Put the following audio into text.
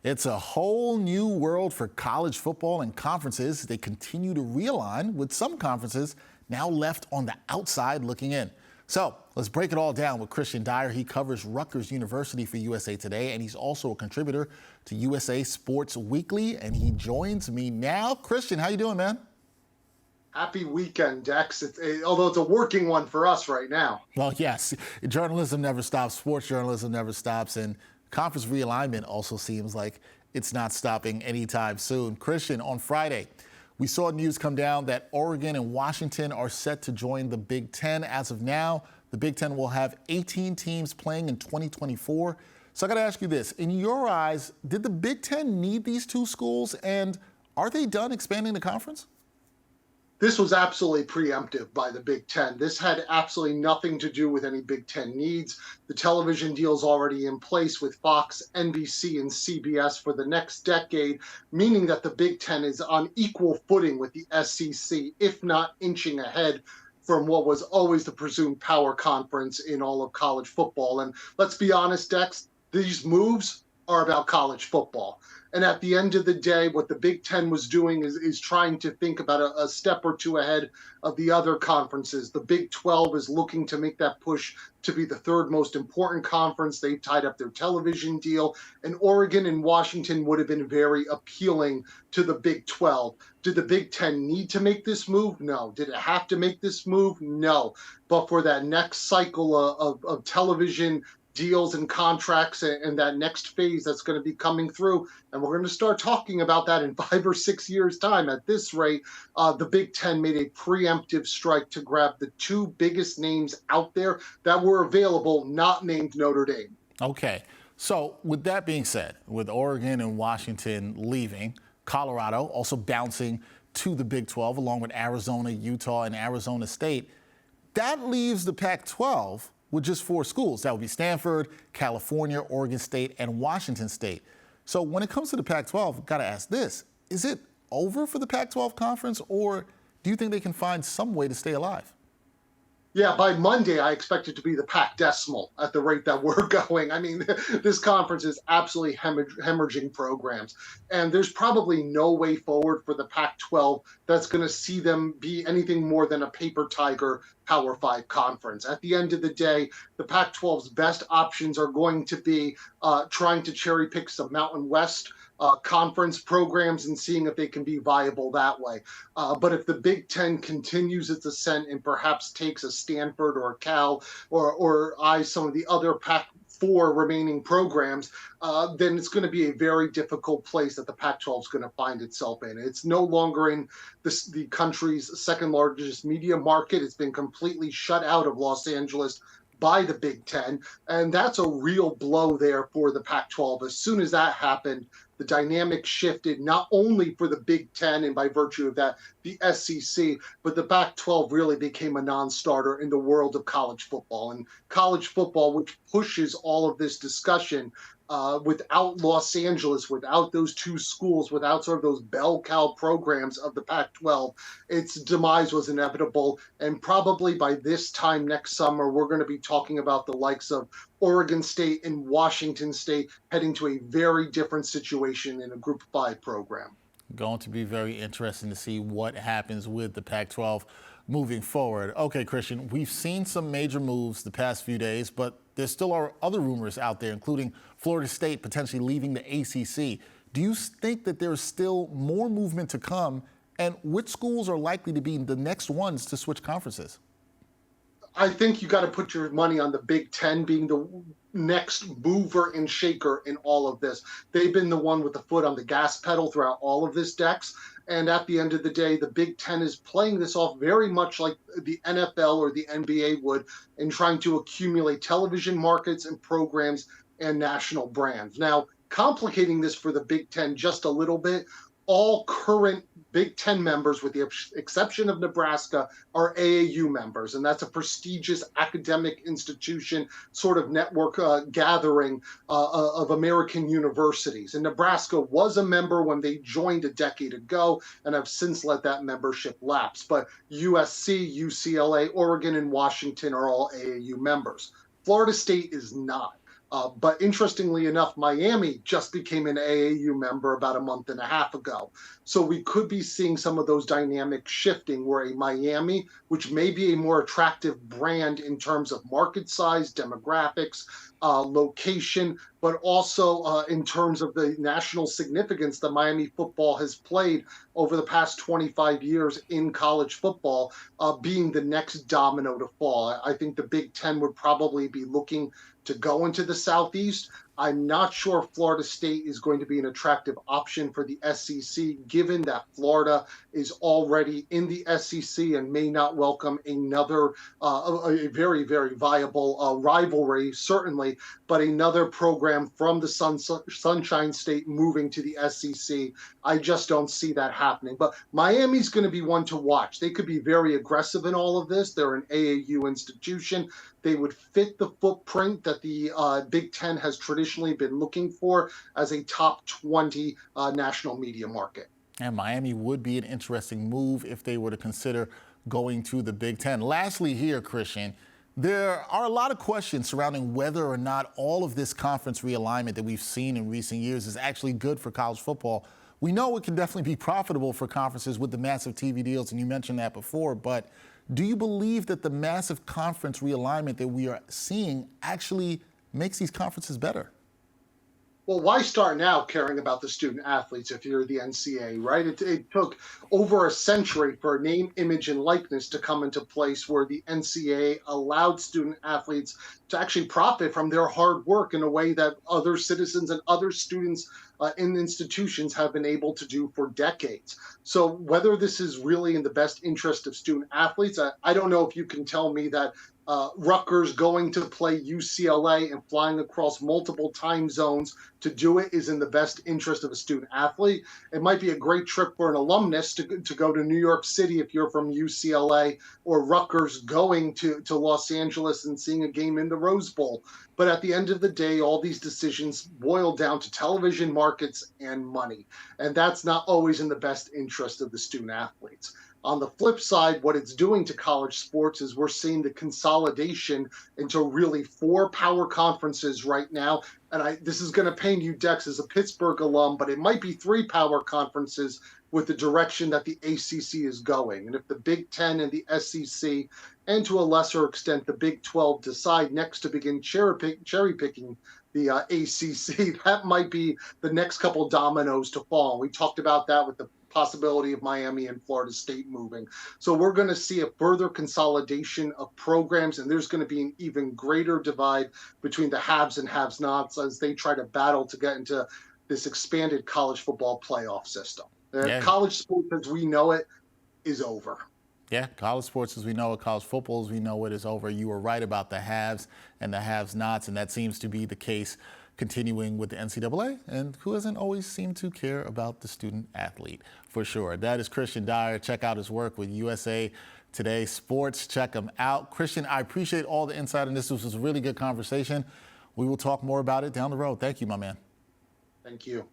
It's a whole new world for college football and conferences. They continue to realign, with some conferences now left on the outside looking in. So let's break it all down with Kristian Dyer. He covers Rutgers University for USA Today, and he's also a contributor to USA Sports Weekly, and he joins me now. Kristian, how you doing, man? Happy weekend, Dex. Although it's a working one for us right now. Well, yes, journalism never stops. Sports journalism never stops. And conference realignment also seems like it's not stopping anytime soon. Kristian, on Friday, we saw news come down that Oregon and Washington are set to join the Big Ten. As of now, the Big Ten will have 18 teams playing in 2024. So I got to ask you this. In your eyes, did the Big Ten need these two schools? And are they done expanding the conference? This was absolutely preemptive by the Big Ten. This had absolutely nothing to do with any Big Ten needs. The television deal's already in place with Fox, NBC, and CBS for the next decade, meaning that the Big Ten is on equal footing with the SEC, if not inching ahead from what was always the presumed power conference in all of college football. And let's be honest, Dex, these moves are about college football. And at the end of the day, what the Big Ten was doing is trying to think about a step or two ahead of the other conferences. The Big 12 is looking to make that push to be the third most important conference. They've tied up their television deal. And Oregon and Washington would have been very appealing to the Big 12. Did the Big Ten need to make this move? No. Did it have to make this move? No. But for that next cycle of television deals and contracts and that next phase that's going to be coming through. And we're going to start talking about that in 5 or 6 years' time. At this rate, the Big Ten made a preemptive strike to grab the two biggest names out there that were available, not named Notre Dame. Okay. So with that being said, with Oregon and Washington leaving, Colorado also bouncing to the Big 12 along with Arizona, Utah, and Arizona State, that leaves the Pac-12 with just 4 schools. That would be Stanford, California, Oregon State, and Washington State. So when it comes to the Pac-12, I've got to ask this. Is it over for the Pac-12 conference, or do you think they can find some way to stay alive? Yeah, by Monday, I expect it to be the Pac decimal at the rate that we're going. I mean, this conference is absolutely hemorrhaging programs. And there's probably no way forward for the Pac-12 that's going to see them be anything more than a paper tiger Power 5 conference. At the end of the day, the Pac-12's best options are going to be trying to cherry pick some Mountain West conference programs and seeing if they can be viable that way. But if the Big Ten continues its ascent and perhaps takes a Stanford or a Cal or eyes some of the other Pac-4 remaining programs, then it's going to be a very difficult place that the Pac-12 is going to find itself in. It's no longer in the country's second largest media market. It's been completely shut out of Los Angeles by the Big Ten, and that's a real blow there for the Pac-12. As soon as that happened, the dynamic shifted not only for the Big Ten and by virtue of that, the SEC, but the Pac-12 really became a non-starter in the world of college football. And college football, which pushes all of this discussion, without Los Angeles, without those two schools, without sort of those bell cow programs of the Pac-12, its demise was inevitable. And probably by this time next summer, we're going to be talking about the likes of Oregon State and Washington State heading to a very different situation in a Group 5 program. Going to be very interesting to see what happens with the Pac-12 moving forward. Okay, Kristian, we've seen some major moves the past few days, but there still are other rumors out there, including Florida State potentially leaving the ACC. Do you think that there's still more movement to come, and which schools are likely to be the next ones to switch conferences? I think you got to put your money on the Big Ten being the next mover and shaker in all of this. They've been the one with the foot on the gas pedal throughout all of this, Dex. And at the end of the day, the Big Ten is playing this off very much like the NFL or the NBA would in trying to accumulate television markets and programs and national brands. Now, complicating this for the Big Ten just a little bit, all current Big Ten members, with the exception of Nebraska, are AAU members, and that's a prestigious academic institution, sort of network gathering of American universities. And Nebraska was a member when they joined a decade ago, and have since let that membership lapse. But USC, UCLA, Oregon, and Washington are all AAU members. Florida State is not. But interestingly enough, Miami just became an AAU member about a month and a half ago. So we could be seeing some of those dynamics shifting where a Miami, which may be a more attractive brand in terms of market size, demographics, location, but also in terms of the national significance that Miami football has played over the past 25 years in college football, being the next domino to fall. I think the Big Ten would probably be looking to go into the Southeast. I'm not sure Florida State is going to be an attractive option for the SEC, given that Florida is already in the SEC and may not welcome another a very, very viable rivalry, certainly, but another program from the Sunshine State moving to the SEC. I just don't see that happening. But Miami's going to be one to watch. They could be very aggressive in all of this. They're an AAU institution. They would fit the footprint that the Big Ten has traditionally been looking for as a top 20 national media market. And Miami would be an interesting move if they were to consider going to the Big Ten. Lastly here, Kristian, there are a lot of questions surrounding whether or not all of this conference realignment that we've seen in recent years is actually good for college football. We know it can definitely be profitable for conferences with the massive TV deals, and you mentioned that before, but do you believe that the massive conference realignment that we are seeing actually makes these conferences better? Well, why start now caring about the student athletes if you're the NCAA, right? It took over a century for name, image, and likeness to come into place where the NCAA allowed student athletes to actually profit from their hard work in a way that other citizens and other students in institutions have been able to do for decades. So whether this is really in the best interest of student athletes, I don't know if you can tell me that Rutgers going to play UCLA and flying across multiple time zones to do it is in the best interest of a student athlete. It might be a great trip for an alumnus to go to New York City if you're from UCLA, or Rutgers going to Los Angeles and seeing a game in the Rose Bowl. But at the end of the day, all these decisions boil down to television markets and money. And that's not always in the best interest of the student athletes. On the flip side, what it's doing to college sports is we're seeing the consolidation into really 4 power conferences right now. And this is going to pain you, Dex, as a Pittsburgh alum, but it might be 3 power conferences with the direction that the ACC is going. And if the Big Ten and the SEC, and to a lesser extent the Big 12, decide next to begin cherry picking the ACC, that might be the next couple dominoes to fall. We talked about that with the possibility of Miami and Florida State moving. So we're going to see a further consolidation of programs, and there's going to be an even greater divide between the haves and have-nots as they try to battle to get into this expanded college football playoff system. College sports as we know it is over. Yeah, college sports as we know it, college football as we know it is over. You were right about the haves and the have-nots, and that seems to be the case continuing with the NCAA, and who hasn't always seemed to care about the student athlete, for sure. That is Kristian Dyer. Check out his work with USA Today Sports. Check him out. Kristian, I appreciate all the insight on this. This was a really good conversation. We will talk more about it down the road. Thank you, my man. Thank you.